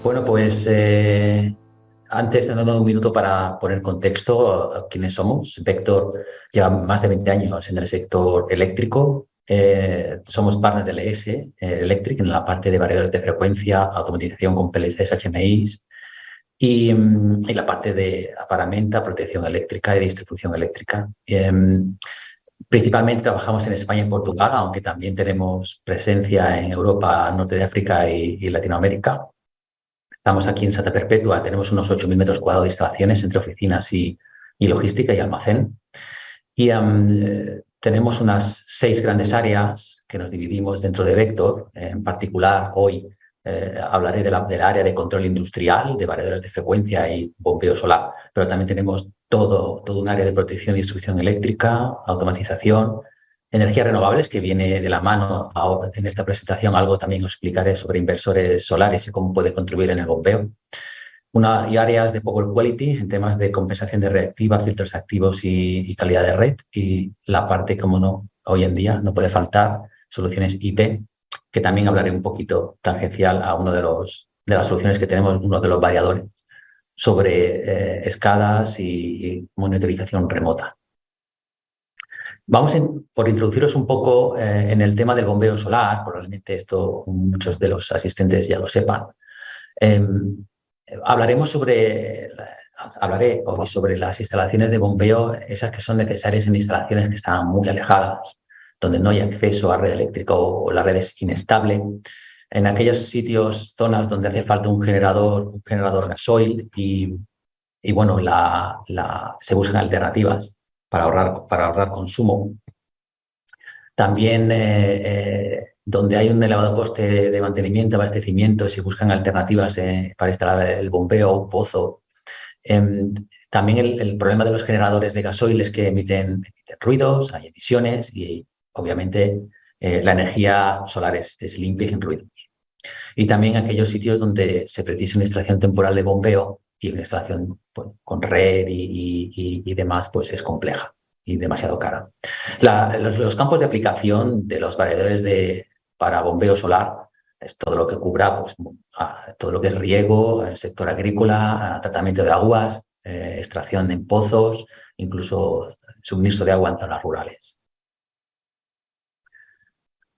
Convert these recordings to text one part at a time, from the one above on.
Bueno, pues antes de dar un minuto para poner contexto quiénes somos. Vector lleva más de 20 años en el sector eléctrico. Somos partner de LS Electric en la parte de variadores de frecuencia, automatización con PLCs, HMIs y la parte de paramenta, protección eléctrica y distribución eléctrica. Principalmente trabajamos en España y Portugal, aunque también tenemos presencia en Europa, norte de África y Latinoamérica. Estamos aquí en Santa Perpetua, tenemos unos 8.000 metros cuadrados de instalaciones entre oficinas y logística y almacén. Y tenemos unas 6 grandes áreas que nos dividimos dentro de Vector. En particular, hoy hablaré del área de control industrial, de variadores de frecuencia y bombeo solar, pero también tenemos todo un área de protección y distribución eléctrica, automatización, energías renovables, que viene de la mano ahora en esta presentación. Algo también os explicaré sobre inversores solares y cómo puede contribuir en el bombeo. Y áreas de Power Quality en temas de compensación de reactiva, filtros activos y calidad de red. Y la parte, como no, hoy en día no puede faltar, soluciones IT, que también hablaré un poquito tangencial a de las soluciones que tenemos, uno de los variadores, sobre escalas y monitorización remota. Vamos por introduciros un poco en el tema del bombeo solar. Probablemente esto muchos de los asistentes ya lo sepan. Eh, Hablaré hoy sobre las instalaciones de bombeo, esas que son necesarias en instalaciones que están muy alejadas, donde no hay acceso a red eléctrica o la red es inestable. En aquellos sitios, zonas donde hace falta un generador gasoil y bueno, se buscan alternativas para ahorrar consumo. También donde hay un elevado coste de mantenimiento, abastecimiento, se buscan alternativas para instalar el bombeo o un pozo. También el problema de los generadores de gasoil es que emiten ruidos, hay emisiones y obviamente la energía solar es limpia y sin ruidos. Y también aquellos sitios donde se precisa una instalación temporal de bombeo y una instalación pues, con red y demás, pues es compleja y demasiado cara. Los campos de aplicación de los variadores para bombeo solar es todo lo que cubra, pues, todo lo que es riego, el sector agrícola, tratamiento de aguas, extracción en pozos, incluso suministro de agua en zonas rurales.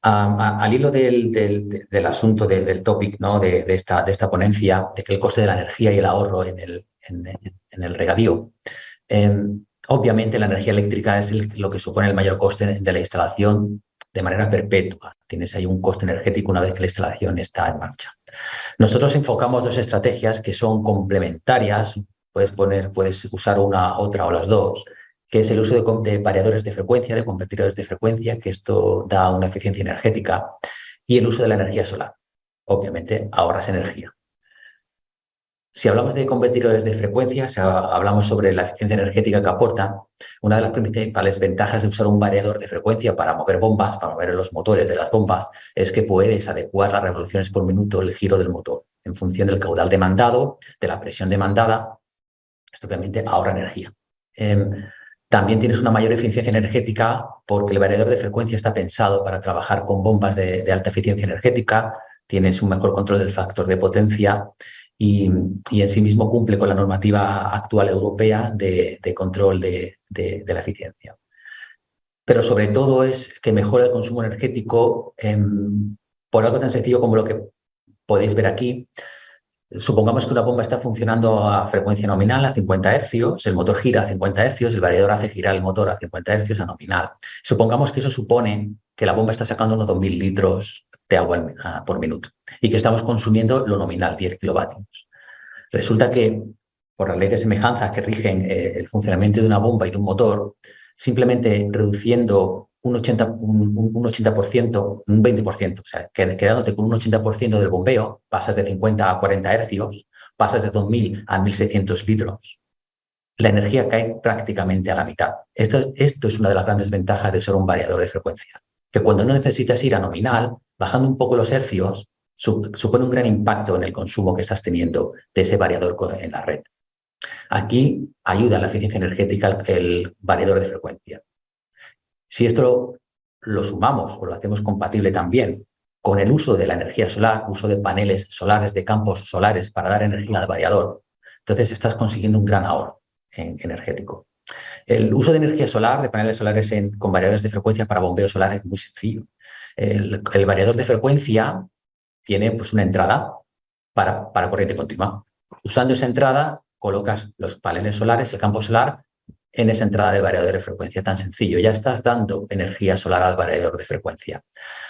Al hilo del asunto del topic, ¿no? de esta ponencia, de que el coste de la energía y el ahorro en el regadío. Obviamente la energía eléctrica es lo que supone el mayor coste de la instalación de manera perpetua. Tienes ahí un coste energético una vez que la instalación está en marcha. Nosotros enfocamos dos estrategias que son complementarias. Puedes usar una, otra o las dos, que es el uso de variadores de frecuencia, de convertidores de frecuencia, que esto da una eficiencia energética, y el uso de la energía solar. Obviamente ahorras energía. Si hablamos de convertidores de frecuencia, hablamos sobre la eficiencia energética que aportan. Una de las principales ventajas de usar un variador de frecuencia para mover bombas, para mover los motores de las bombas, es que puedes adecuar las revoluciones por minuto, el giro del motor, en función del caudal demandado, de la presión demandada. Esto obviamente ahorra energía. También tienes una mayor eficiencia energética porque el variador de frecuencia está pensado para trabajar con bombas de alta eficiencia energética. Tienes un mejor control del factor de potencia y en sí mismo cumple con la normativa actual europea de control de la eficiencia. Pero sobre todo es que mejora el consumo energético por algo tan sencillo como lo que podéis ver aquí. Supongamos que una bomba está funcionando a frecuencia nominal, a 50 hercios, el motor gira a 50 hercios, el variador hace girar el motor a 50 hercios a nominal. Supongamos que eso supone que la bomba está sacando unos 2.000 litros de agua por minuto y que estamos consumiendo lo nominal, 10 kilovatios. Resulta que, por las leyes de semejanza que rigen el funcionamiento de una bomba y de un motor, simplemente reduciendo un 80%, un 20%, o sea, quedándote con un 80% del bombeo, pasas de 50 a 40 hercios, pasas de 2.000 a 1.600 litros. La energía cae prácticamente a la mitad. Esto es una de las grandes ventajas de usar un variador de frecuencia, que cuando no necesitas ir a nominal, bajando un poco los hercios, supone un gran impacto en el consumo que estás teniendo de ese variador en la red. Aquí ayuda a la eficiencia energética el variador de frecuencia. Si esto lo sumamos o lo hacemos compatible también con el uso de la energía solar, uso de paneles solares, de campos solares para dar energía al variador. Entonces estás consiguiendo un gran ahorro energético. El uso de energía solar, de paneles solares con variadores de frecuencia para bombeo solar es muy sencillo. El variador de frecuencia tiene pues, una entrada para corriente continua. Usando esa entrada, colocas los paneles solares, el campo solar, en esa entrada del variador de frecuencia. Tan sencillo, ya estás dando energía solar al variador de frecuencia.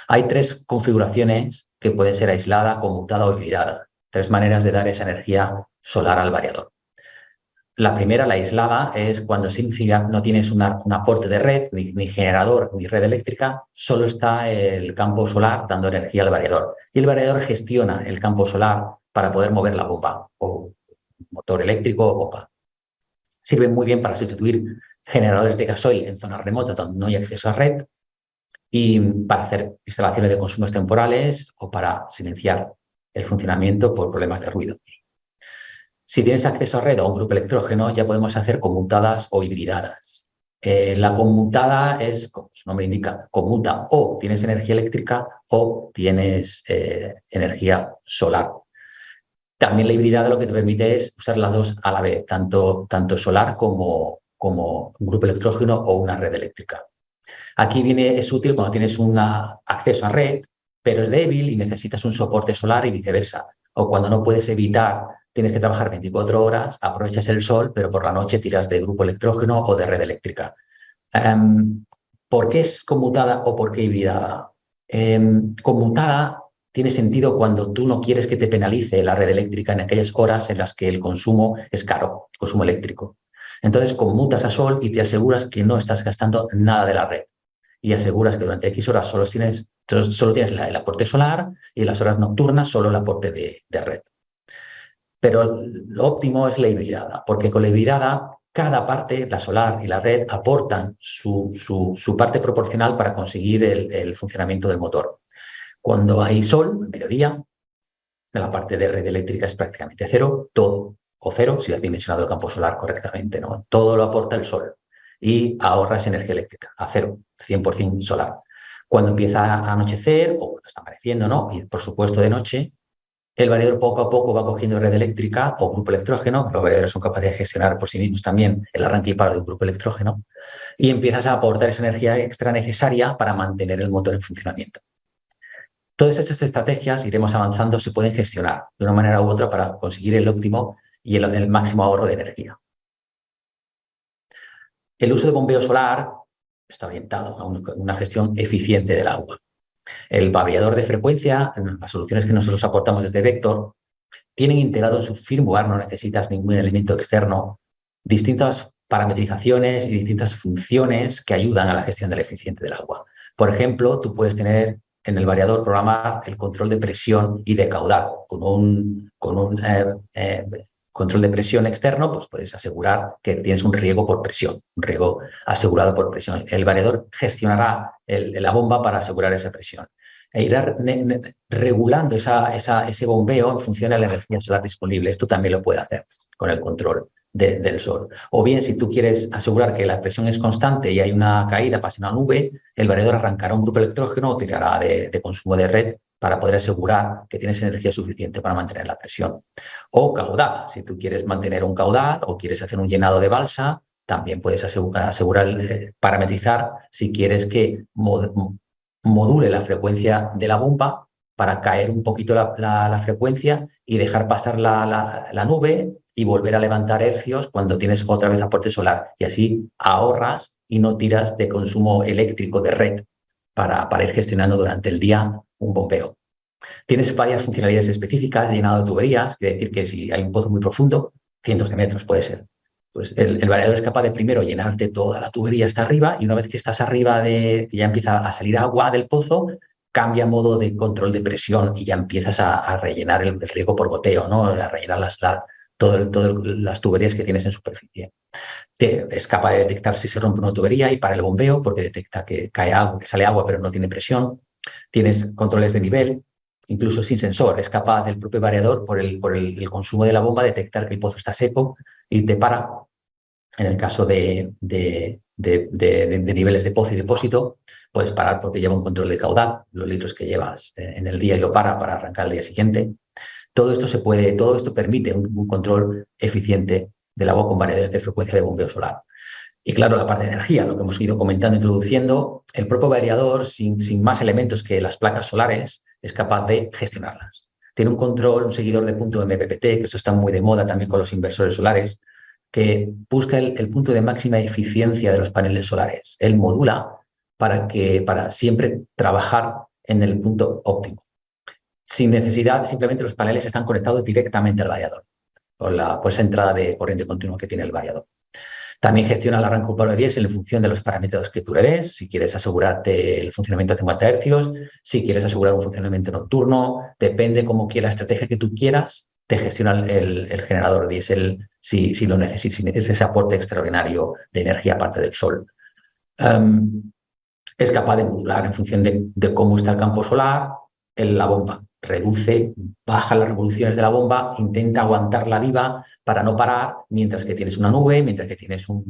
Hay 3 configuraciones que pueden ser aislada, conmutada o hibridada. 3 maneras de dar esa energía solar al variador. La primera, la aislada, es cuando significa no tienes un aporte de red, ni generador, ni red eléctrica, solo está el campo solar dando energía al variador. Y el variador gestiona el campo solar para poder mover la bomba, o motor eléctrico o bomba. Sirve muy bien para sustituir generadores de gasoil en zonas remotas donde no hay acceso a red y para hacer instalaciones de consumos temporales o para silenciar el funcionamiento por problemas de ruido. Si tienes acceso a red o a un grupo electrógeno, ya podemos hacer conmutadas o hibridadas. La conmutada es, como su nombre indica, conmuta o tienes energía eléctrica o tienes energía solar. También la hibridada lo que te permite es usar las dos a la vez, tanto solar como un grupo electrógeno o una red eléctrica. Aquí es útil cuando tienes un acceso a red, pero es débil y necesitas un soporte solar y viceversa. O cuando no puedes evitar, tienes que trabajar 24 horas, aprovechas el sol, pero por la noche tiras de grupo electrógeno o de red eléctrica. ¿Por qué es conmutada o por qué hibridada? Conmutada tiene sentido cuando tú no quieres que te penalice la red eléctrica en aquellas horas en las que el consumo es caro, el consumo eléctrico. Entonces conmutas a sol y te aseguras que no estás gastando nada de la red. Y aseguras que durante X horas solo tienes el aporte solar y en las horas nocturnas solo el aporte de red. Pero lo óptimo es la hibridada, porque con la hibridada cada parte, la solar y la red, aportan su parte proporcional para conseguir el funcionamiento del motor. Cuando hay sol, en mediodía, la parte de red eléctrica es prácticamente cero, todo, o cero, si has dimensionado el campo solar correctamente, ¿no? Todo lo aporta el sol y ahorras energía eléctrica, a cero, 100% solar. Cuando empieza a anochecer o cuando está amaneciendo, ¿no? Y por supuesto de noche, el variador poco a poco va cogiendo red eléctrica o grupo electrógeno, los variadores son capaces de gestionar por sí mismos también el arranque y paro de un grupo electrógeno, y empiezas a aportar esa energía extra necesaria para mantener el motor en funcionamiento. Todas estas estrategias, iremos avanzando, se pueden gestionar de una manera u otra para conseguir el óptimo y el máximo ahorro de energía. El uso de bombeo solar está orientado a una gestión eficiente del agua. El variador de frecuencia, las soluciones que nosotros aportamos desde Vector, tienen integrado en su firmware, no necesitas ningún elemento externo, distintas parametrizaciones y distintas funciones que ayudan a la gestión del eficiente del agua. Por ejemplo, tú puedes tener en el variador programar el control de presión y de caudal. Con un control de presión externo, pues puedes asegurar que tienes un riego por presión, un riego asegurado por presión. El variador gestionará la bomba para asegurar esa presión. E irá regulando ese bombeo en función de la energía solar disponible. Esto también lo puede hacer con el control del sol. O bien, si tú quieres asegurar que la presión es constante y hay una caída, pasa una nube, el variador arrancará un grupo electrógeno o tirará de consumo de red para poder asegurar que tienes energía suficiente para mantener la presión. O caudal, si tú quieres mantener un caudal o quieres hacer un llenado de balsa, también puedes asegurar, parametrizar si quieres que module la frecuencia de la bomba para caer un poquito la frecuencia y dejar pasar la nube y volver a levantar hercios cuando tienes otra vez aporte solar. Y así ahorras y no tiras de consumo eléctrico de red para ir gestionando durante el día un bombeo. Tienes varias funcionalidades específicas, llenado de tuberías, quiere decir que si hay un pozo muy profundo, cientos de metros puede ser. Pues el variador es capaz de primero llenarte toda la tubería hasta arriba y una vez que estás arriba que ya empieza a salir agua del pozo, cambia modo de control de presión y ya empiezas a rellenar el riego por goteo, ¿no? A rellenar todas las tuberías que tienes en superficie. Es capaz de detectar si se rompe una tubería y para el bombeo porque detecta que cae agua, que sale agua pero no tiene presión. Tienes controles de nivel, incluso sin sensor. Es capaz el propio variador por el consumo de la bomba detectar que el pozo está seco y te para en el caso de de niveles de pozo y depósito, puedes parar porque lleva un control de caudal, los litros que llevas en el día y lo para arrancar el día siguiente. Todo esto permite un control eficiente del agua con variedades de frecuencia de bombeo solar. Y claro, la parte de energía, lo que hemos ido comentando, introduciendo, el propio variador, sin más elementos que las placas solares, es capaz de gestionarlas. Tiene un control, un seguidor de punto MPPT, que esto está muy de moda también con los inversores solares, que busca el punto de máxima eficiencia de los paneles solares. Él modula para siempre trabajar en el punto óptimo. Sin necesidad, simplemente los paneles están conectados directamente al variador, por esa entrada de corriente continua que tiene el variador. También gestiona el arranque por diésel en función de los parámetros que tú le des. Si quieres asegurarte el funcionamiento a 50 hercios, si quieres asegurar un funcionamiento nocturno, depende cómo quiera la estrategia que tú quieras, te gestiona el generador diésel si lo necesitas, si necesitas ese aporte extraordinario de energía aparte del sol. Es capaz de modular en función de cómo está el campo solar, la bomba. Reduce, baja las revoluciones de la bomba, intenta aguantarla viva para no parar mientras que tienes una nube, mientras que tienes una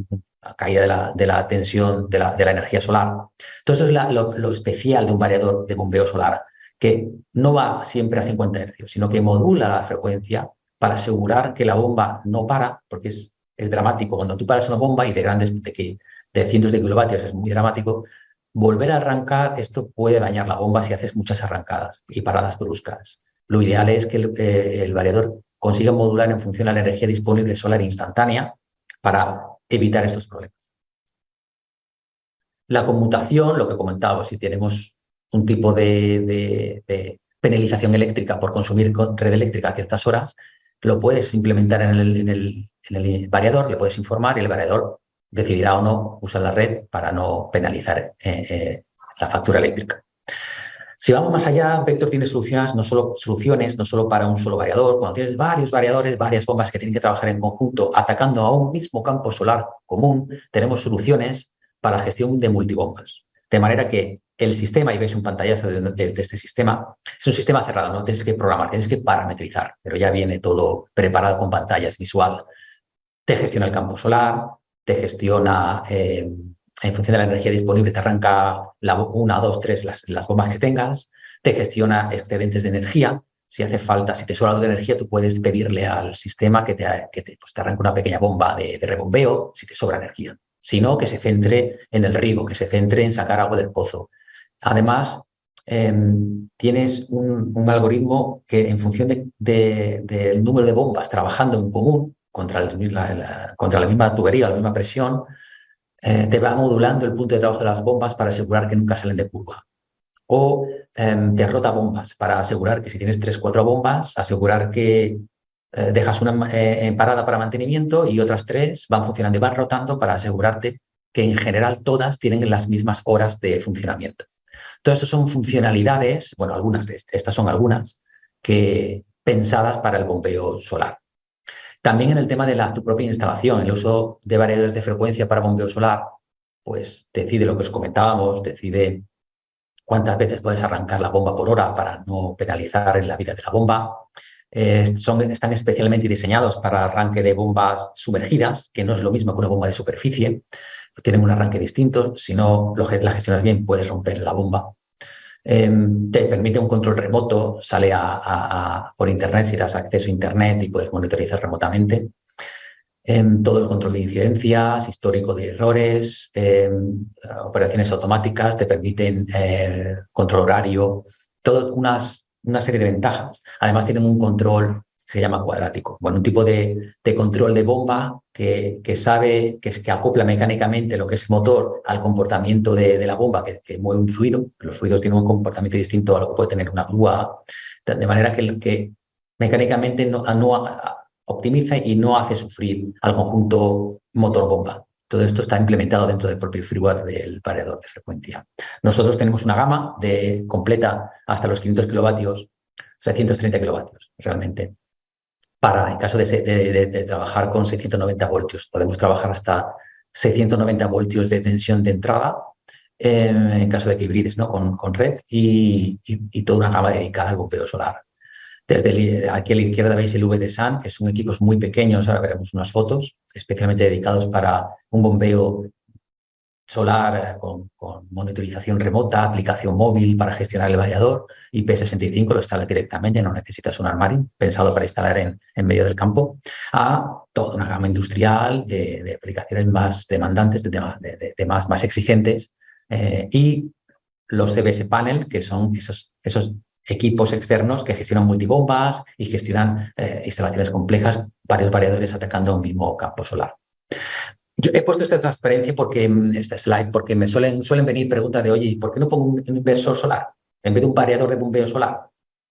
caída de la tensión de la energía solar. Entonces, eso es lo especial de un variador de bombeo solar, que no va siempre a 50 hercios, sino que modula la frecuencia para asegurar que la bomba no para, porque es dramático. Cuando tú paras una bomba y de cientos de kilovatios es muy dramático, volver a arrancar, esto puede dañar la bomba si haces muchas arrancadas y paradas bruscas. Lo ideal es que el variador consiga modular en función de la energía disponible solar instantánea para evitar estos problemas. La conmutación, lo que comentábamos, si tenemos un tipo de penalización eléctrica por consumir red eléctrica a ciertas horas, lo puedes implementar en el variador, le puedes informar y el variador decidirá o no usar la red para no penalizar la factura eléctrica. Si vamos más allá, Vector tiene soluciones no solo para un solo variador. Cuando tienes varios variadores, varias bombas que tienen que trabajar en conjunto, atacando a un mismo campo solar común, tenemos soluciones para gestión de multibombas. De manera que el sistema, y veis un pantallazo de este sistema, es un sistema cerrado, no tienes que programar, tienes que parametrizar, pero ya viene todo preparado con pantallas visual. Te gestiona el campo solar, te gestiona, en función de la energía disponible, te arranca una, dos, tres, las bombas que tengas, te gestiona excedentes de energía. Si hace falta, si te sobra de energía, tú puedes pedirle al sistema que te arranque una pequeña bomba de rebombeo si te sobra energía. Si no, que se centre en el riego, que se centre en sacar agua del pozo. Además, tienes un algoritmo que en función del número de bombas trabajando en común contra la misma tubería, la misma presión, te va modulando el punto de trabajo de las bombas para asegurar que nunca salen de curva. O te rota bombas para asegurar que si tienes 3 o 4 bombas, asegurar que dejas una en parada para mantenimiento y otras 3 van funcionando y van rotando para asegurarte que en general todas tienen las mismas horas de funcionamiento. Todo esto son funcionalidades, bueno, estas son algunas, que pensadas para el bombeo solar. También en el tema de tu propia instalación, el uso de variadores de frecuencia para bombeo solar, pues decide lo que os comentábamos, decide cuántas veces puedes arrancar la bomba por hora para no penalizar en la vida de la bomba. Están especialmente diseñados para arranque de bombas sumergidas, que no es lo mismo que una bomba de superficie. Tienen un arranque distinto. Si no la gestionas bien, puedes romper la bomba. Te permite un control remoto, sale por Internet, si das acceso a Internet y puedes monitorizar remotamente. Todo el control de incidencias, histórico de errores, operaciones automáticas, te permiten control horario, todas una serie de ventajas. Además tienen un control que se llama cuadrático, bueno, un tipo de control de bomba que sabe, que acopla mecánicamente lo que es el motor al comportamiento de la bomba que mueve un fluido. Los fluidos tienen un comportamiento distinto a lo que puede tener una grúa, de manera que mecánicamente no optimiza y no hace sufrir al conjunto motor-bomba. Todo esto está implementado dentro del propio firmware del variador de frecuencia. Nosotros tenemos una gama completa hasta los 500 kilovatios, 630 kilovatios realmente. En caso de trabajar con 690 voltios, podemos trabajar hasta 690 voltios de tensión de entrada, en caso de que hibrides, ¿no? con red y toda una gama dedicada al bombeo solar. Aquí a la izquierda veis el VDSAN, que son equipos muy pequeños, ahora veremos unas fotos, especialmente dedicados para un bombeo solar con monitorización remota, aplicación móvil para gestionar el variador. IP65 lo instalas directamente, no necesitas un armario pensado para instalar en medio del campo, a toda una gama industrial de aplicaciones más demandantes, de más exigentes, y los CBS Panel, que son esos equipos externos que gestionan multibombas y gestionan instalaciones complejas, varios variadores atacando a un mismo campo solar. Yo he puesto esta transparencia esta slide, porque me suelen venir preguntas de, oye, ¿por qué no pongo un inversor solar en vez de un variador de bombeo solar?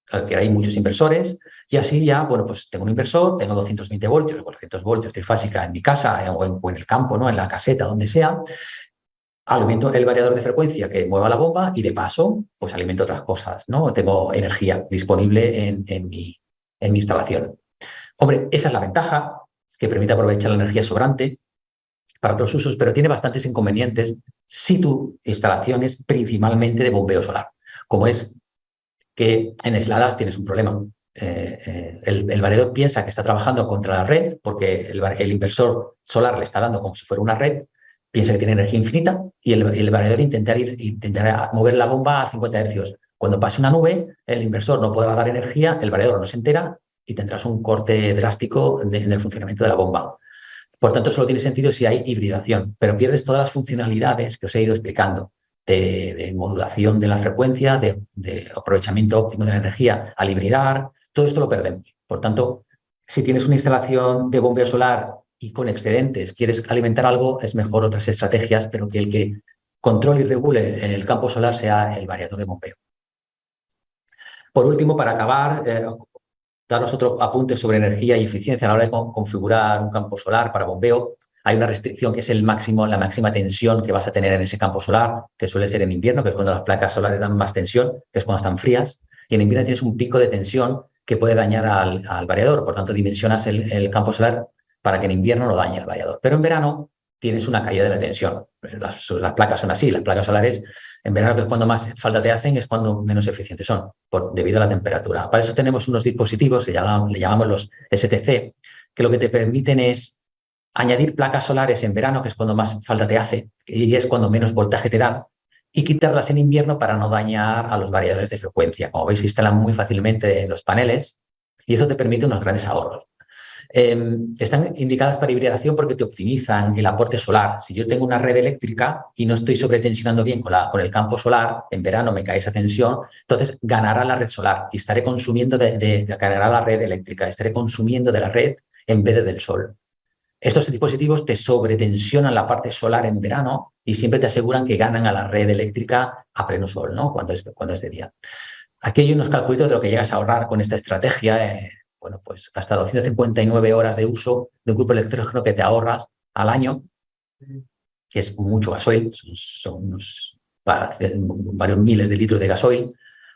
Claro, que hay muchos inversores y así ya, bueno, pues tengo un inversor, tengo 220 voltios o 400 voltios trifásica en mi casa o en el campo, ¿no? En la caseta, donde sea. Alimento el variador de frecuencia que mueva la bomba y de paso, pues alimento otras cosas, ¿no? Tengo energía disponible en mi instalación. Hombre, esa es la ventaja, que permite aprovechar la energía sobrante para otros usos, pero tiene bastantes inconvenientes si tu instalación es principalmente de bombeo solar, como es que en aisladas tienes un problema. El variador piensa que está trabajando contra la red porque el inversor solar le está dando como si fuera una red, piensa que tiene energía infinita y el variador intentará mover la bomba a 50 hercios. Cuando pase una nube, el inversor no podrá dar energía, el variador no se entera y tendrás un corte drástico en el funcionamiento de la bomba. Por tanto, solo tiene sentido si hay hibridación, pero pierdes todas las funcionalidades que os he ido explicando de modulación de la frecuencia, de aprovechamiento óptimo de la energía al hibridar. Todo esto lo perdemos. Por tanto, si tienes una instalación de bombeo solar y con excedentes quieres alimentar algo, es mejor otras estrategias, pero que el que controle y regule el campo solar sea el variador de bombeo. Por último, para acabar, daros otro apunte sobre energía y eficiencia a la hora de configurar un campo solar para bombeo. Hay una restricción que es la máxima tensión que vas a tener en ese campo solar, que suele ser en invierno, que es cuando las placas solares dan más tensión, que es cuando están frías. Y en invierno tienes un pico de tensión que puede dañar al variador. Por tanto, dimensionas el campo solar para que en invierno no dañe el variador. Pero en verano tienes una caída de la tensión. Las placas son así, las placas solares en verano, que es cuando más falta te hacen, es cuando menos eficientes son, debido a la temperatura. Para eso tenemos unos dispositivos, le llamamos los STC, que lo que te permiten es añadir placas solares en verano, que es cuando más falta te hace, y es cuando menos voltaje te dan, y quitarlas en invierno para no dañar a los variadores de frecuencia. Como veis, se instalan muy fácilmente en los paneles y eso te permite unos grandes ahorros. Están indicadas para hibridación porque te optimizan el aporte solar. Si yo tengo una red eléctrica y no estoy sobretensionando bien con el campo solar, en verano me cae esa tensión, entonces ganará la red solar y estaré consumiendo ganará la red eléctrica, estaré consumiendo de la red en vez del sol. Estos dispositivos te sobretensionan la parte solar en verano y siempre te aseguran que ganan a la red eléctrica a pleno sol, ¿no? Cuando es de día. Aquí hay unos calculitos de lo que llegas a ahorrar con esta estrategia. Bueno, pues hasta 259 horas de uso de un grupo electrógeno que te ahorras al año, que es mucho gasoil, son varios miles de litros de gasoil.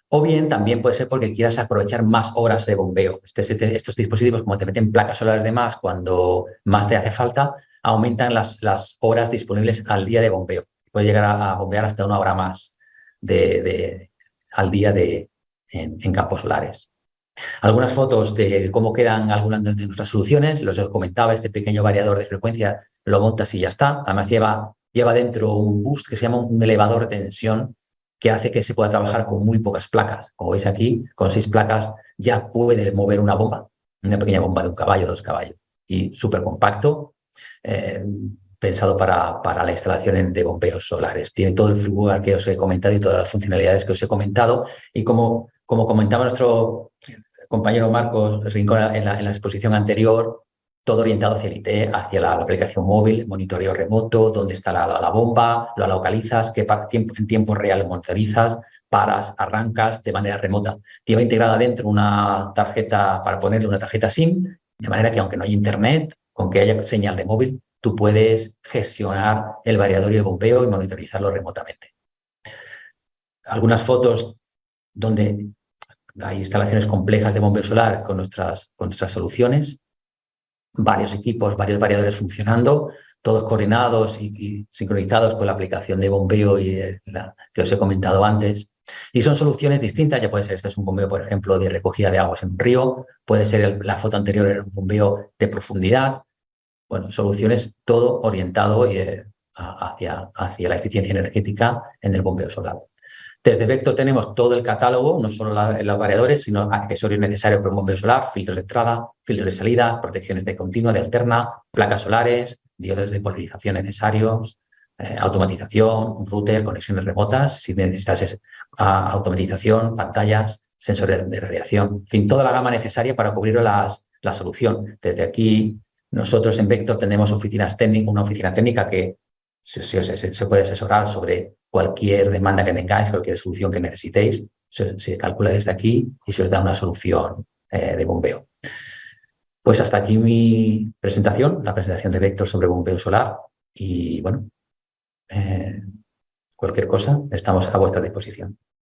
O bien también puede ser porque quieras aprovechar más horas de bombeo. Estos dispositivos, como te meten placas solares de más cuando más te hace falta, aumentan las horas disponibles al día de bombeo. Puedes llegar a bombear hasta una hora más al día en campos solares. Algunas fotos de cómo quedan algunas de nuestras soluciones. Los os comentaba, este pequeño variador de frecuencia lo montas y ya está. Además lleva dentro un boost que se llama un elevador de tensión que hace que se pueda trabajar con muy pocas placas. Como veis aquí, con 6 placas ya puede mover una bomba, una pequeña bomba de 1 caballo, 2 caballos. Y súper compacto, pensado para la instalación de bombeos solares. Tiene todo el firmware que os he comentado y todas las funcionalidades que os he comentado. Y como comentaba nuestro compañero Marcos Rincón en la exposición anterior, todo orientado hacia el IT, hacia la aplicación móvil, monitoreo remoto, dónde está la bomba, lo localizas, en tiempo real monitorizas, paras, arrancas de manera remota. Lleva integrada dentro una tarjeta para ponerle una tarjeta SIM, de manera que aunque no haya internet, con que haya señal de móvil, tú puedes gestionar el variador y el bombeo y monitorizarlo remotamente. Algunas fotos donde hay instalaciones complejas de bombeo solar con nuestras soluciones, varios equipos, varios variadores funcionando, todos coordinados y sincronizados con la aplicación de bombeo que os he comentado antes. Y son soluciones distintas, ya puede ser, este es un bombeo, por ejemplo, de recogida de aguas en un río, puede ser la foto anterior era un bombeo de profundidad. Bueno, soluciones todo orientado hacia la eficiencia energética en el bombeo solar. Desde Vector tenemos todo el catálogo, no solo los variadores, sino accesorios necesarios para un bombeo solar, filtros de entrada, filtros de salida, protecciones de continua, de alterna, placas solares, diodos de polarización necesarios, automatización, router, conexiones remotas, si necesitas automatización, pantallas, sensores de radiación, en fin, toda la gama necesaria para cubrir la solución. Desde aquí, nosotros en Vector tenemos una oficina técnica que se puede asesorar sobre cualquier demanda que tengáis, cualquier solución que necesitéis. Se calcula desde aquí y se os da una solución de bombeo. Pues hasta aquí mi presentación, la presentación de Vector sobre bombeo solar. Y bueno, cualquier cosa, estamos a vuestra disposición.